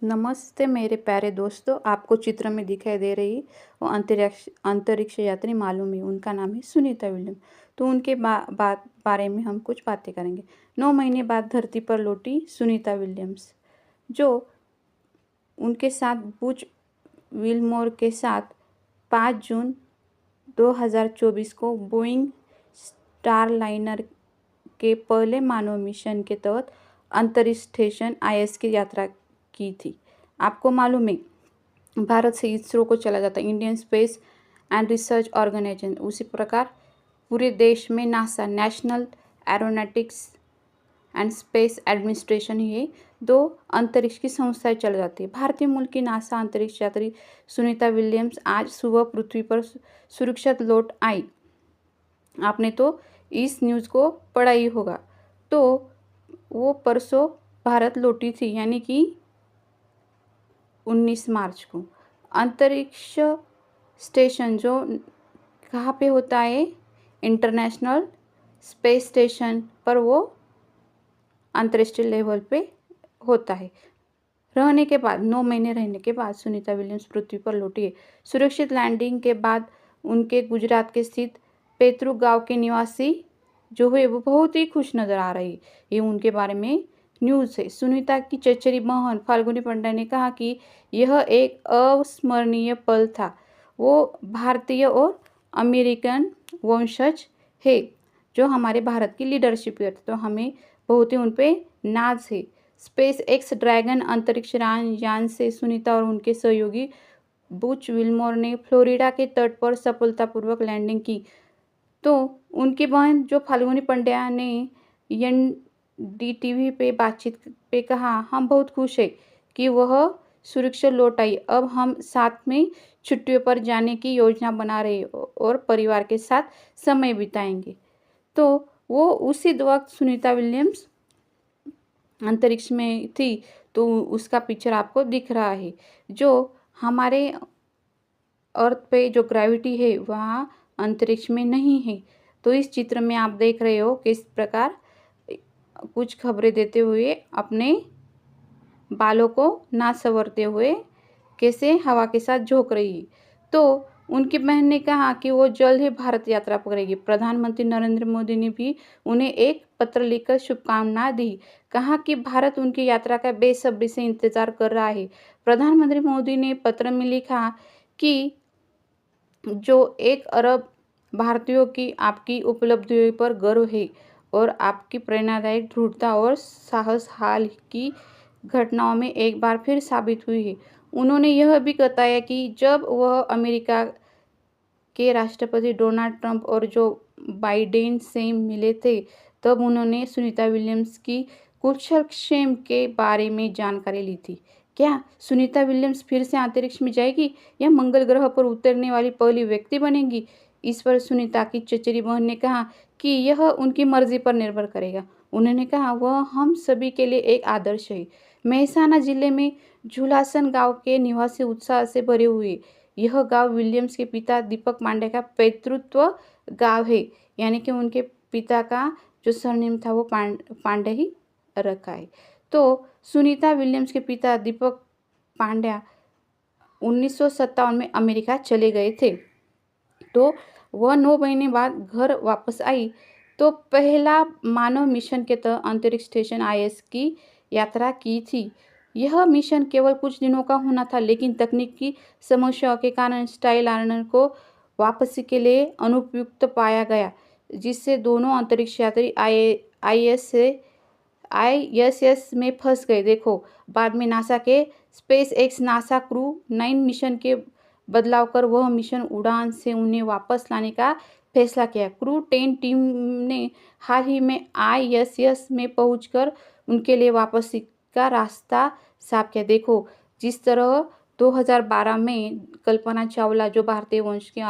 नमस्ते मेरे प्यारे दोस्तों, आपको चित्र में दिखाई दे रही वो अंतरिक्ष अंतरिक्ष यात्री मालूम है। उनका नाम है सुनीता विलियम। तो उनके बारे में हम कुछ बातें करेंगे। 9 महीने बाद धरती पर लौटी सुनीता विलियम्स, जो उनके साथ बुच विलमोर के साथ 5 जून 2024 को बोइंग स्टारलाइनर के पहले मानव मिशन के तहत अंतरिक्ष स्टेशन IS की यात्रा की थी। आपको मालूम है, भारत से इसरो को चला जाता है, Indian space and research organisation. उसी प्रकार पूरे देश में NASA, national aeronautics and space administration, ये 2 अंतरिक्ष की संस्थाएं चल जाती है। भारतीय मूल की नासा अंतरिक्ष यात्री सुनीता विलियम्स आज सुबह पृथ्वी पर सुरक्षित लौट आई। आपने तो इस न्यूज़ को पढ़ा ही होगा। तो वो परसों भारत लौटी थी, यानी कि 19 मार्च को। अंतरिक्ष स्टेशन जो कहाँ पे होता है, इंटरनेशनल स्पेस स्टेशन पर, वो अंतर्राष्ट्रीय लेवल पे होता है। रहने के बाद 9 महीने रहने के बाद सुनीता विलियम्स पृथ्वी पर लौटी है। सुरक्षित लैंडिंग के बाद उनके गुजरात के स्थित पेतरू गांव के निवासी जो है वो बहुत ही खुश नजर आ रही है। ये उनके बारे में न्यूज़ है। सुनीता की चचेरी बहन फाल्गुनी पंड्या ने कहा कि यह एक अविस्मरणीय पल था। वो भारतीय और अमेरिकन वंशज है, जो हमारे भारत की लीडरशिप करते, तो हमें बहुत ही उन पर नाज है। स्पेस एक्स ड्रैगन अंतरिक्ष यान से सुनीता और उनके सहयोगी बुच विलमोर ने फ्लोरिडा के तट पर सफलतापूर्वक लैंडिंग की। तो उनकी बहन जो फाल्गुनी पंड्या ने NDTV पे बातचीत पे कहा, हम बहुत खुश हैं कि वह सुरक्षित लौट आई। अब हम साथ में छुट्टियों पर जाने की योजना बना रहे और परिवार के साथ समय बिताएंगे। तो वो उसी वक्त सुनीता विलियम्स अंतरिक्ष में थी। तो उसका पिक्चर आपको दिख रहा है। जो हमारे अर्थ पे जो ग्रेविटी है वहाँ अंतरिक्ष में नहीं है। तो इस चित्र में आप देख रहे हो किस प्रकार कुछ खबरें देते हुए अपने बालों को ना संवरते हुए कैसे हवा के साथ झोंक रही है। तो उनकी बहन ने कहा कि वो जल्द ही भारत यात्रा करेगी। प्रधानमंत्री नरेंद्र मोदी ने भी उन्हें एक पत्र लिखकर शुभकामनाएं दी। कहा कि भारत उनकी यात्रा का बेसब्री से इंतजार कर रहा है। प्रधानमंत्री मोदी ने पत्र में लिखा कि जो 1 अरब भारतीयों की आपकी उपलब्धियों पर गर्व है और आपकी प्रेरणादायक दृढ़ता और साहस हाल की घटनाओं में एक बार फिर साबित हुई है। उन्होंने यह भी बताया कि जब वह अमेरिका के राष्ट्रपति डोनाल्ड ट्रंप और जो बाइडेन से मिले थे, तब उन्होंने सुनीता विलियम्स की कुशलक्षेम के बारे में जानकारी ली थी। क्या सुनीता विलियम्स फिर से अंतरिक्ष में जाएगी या मंगल ग्रह पर उतरने वाली पहली व्यक्ति बनेगी? इस पर सुनीता की चचेरी बहन ने कहा कि यह उनकी मर्जी पर निर्भर करेगा। उन्होंने कहा, वह हम सभी के लिए एक आदर्श है। मेहसाना जिले में झुलासन गांव के निवासी उत्साह से भरे हुए। यह गांव विलियम्स के पिता दीपक पांडे का पैतृत्व गांव है, यानी कि उनके पिता का जो सरनेम था वो पांडे ही रखा है। तो सुनीता विलियम्स के पिता दीपक पांड्या 1957 में अमेरिका चले गए थे। तो वह 9 महीने बाद घर वापस आई। तो पहला मानव मिशन के तहत अंतरिक्ष स्टेशन IS की यात्रा की थी। यह मिशन केवल कुछ दिनों का होना था, लेकिन तकनीकी समस्याओं के कारण स्टारलाइनर को वापसी के लिए अनुपयुक्त पाया गया, जिससे दोनों अंतरिक्ष यात्री ISS में फंस गए। देखो, बाद में नासा के space x NASA crew 9 mission के बदलाव कर वह मिशन उड़ान से उन्हें वापस लाने का फैसला किया। क्रू 10 टीम ने हाल ही में ISS में पहुंचकर उनके लिए वापसी का रास्ता साफ किया। देखो, जिस तरह 2012 में कल्पना चावला जो भारतीय वंश की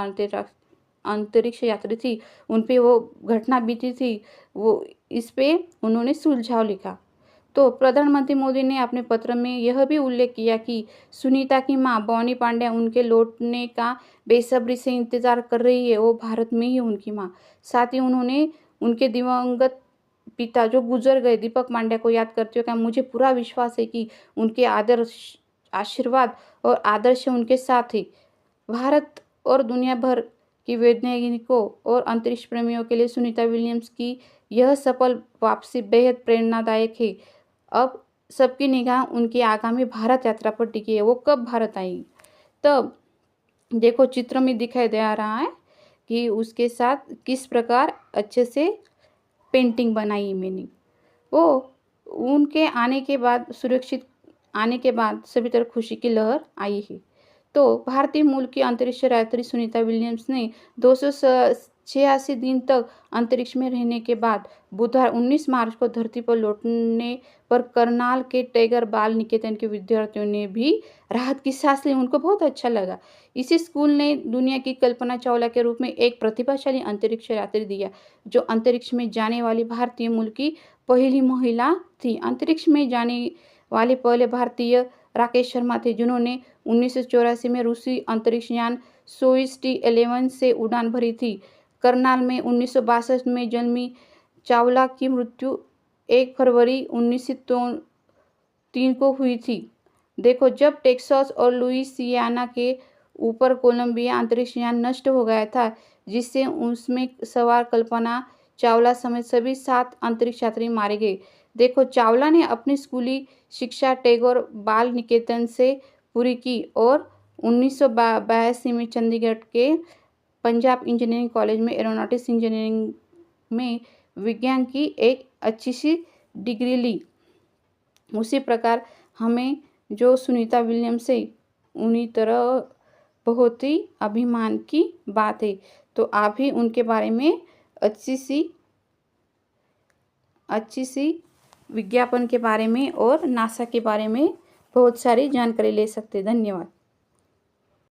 अंतरिक्ष यात्री थी, उन पे वो घटना बीती थी, वो इस पे उन्होंने सुझाव लिखा। तो प्रधानमंत्री मोदी ने अपने पत्र में यह भी उल्लेख किया कि सुनीता की मां बॉनी पांड्या उनके लौटने का बेसब्री से इंतजार कर रही है। वो भारत में ही उनकी मां। साथ ही उन्होंने उनके दिवंगत पिता जो गुजर गए दीपक मांड्या को याद करते हुए कहा, मुझे पूरा विश्वास है कि उनके आशीर्वाद और आदर्श उनके साथ ही भारत और दुनिया भर की वैज्ञानिकों और अंतरिक्ष प्रेमियों के लिए सुनीता विलियम्स की यह सफल वापसी बेहद प्रेरणादायक है। अब सबकी निगाह उनकी आगामी भारत यात्रा पर टिकी है। वो कब भारत आएगी? तब देखो चित्र में दिखाई दे रहा है कि उसके साथ किस प्रकार अच्छे से पेंटिंग बनाई मैंने। वो उनके आने के बाद सुरक्षित आने के बाद सभी तरफ खुशी की लहर आई है। तो भारतीय मूल की अंतरिक्ष यात्री सुनीता विलियम्स ने 286 दिन तक अंतरिक्ष में रहने के बाद बुधवार 19 मार्च को धरती पर लौटने पर करनाल के टैगर बाल निकेतन के विद्यार्थियों ने भी राहत की सांस ली। उनको बहुत अच्छा लगा। इसी स्कूल ने दुनिया की कल्पना चावला के रूप में एक प्रतिभाशाली अंतरिक्ष यात्री दिया, जो अंतरिक्ष में जाने वाली भारतीय मूल की पहली महिला थी। अंतरिक्ष में जाने वाले पहले भारतीय राकेश शर्मा थे, जिन्होंने 1984 में रूसी अंतरिक्ष यान सोयुज़ T-11 से उड़ान भरी थी। करनाल में 1962 में जन्मी चावला की मृत्यु 1 फरवरी 1903 को हुई थी। देखो, जब टेक्सास और लुइसियाना के ऊपर कोलंबिया अंतरिक्ष यान नष्ट हो गया था, जिससे उसमें सवार कल्पना चावला समेत सभी 7 अंतरिक्ष यात्री मारे गए। देखो, चावला ने अपनी स्कूली शिक्षा टैगोर बाल निकेतन से पूरी की और 1982 में चंडीगढ़ के पंजाब इंजीनियरिंग कॉलेज में एरोनॉटिक्स इंजीनियरिंग में विज्ञान की एक अच्छी सी डिग्री ली। उसी प्रकार हमें जो सुनीता विलियम्स है, उन्हीं तरह बहुत ही अभिमान की बात है। तो आप भी उनके बारे में अच्छी सी विज्ञापन के बारे में और नासा के बारे में बहुत सारी जानकारी ले सकते हैं। धन्यवाद।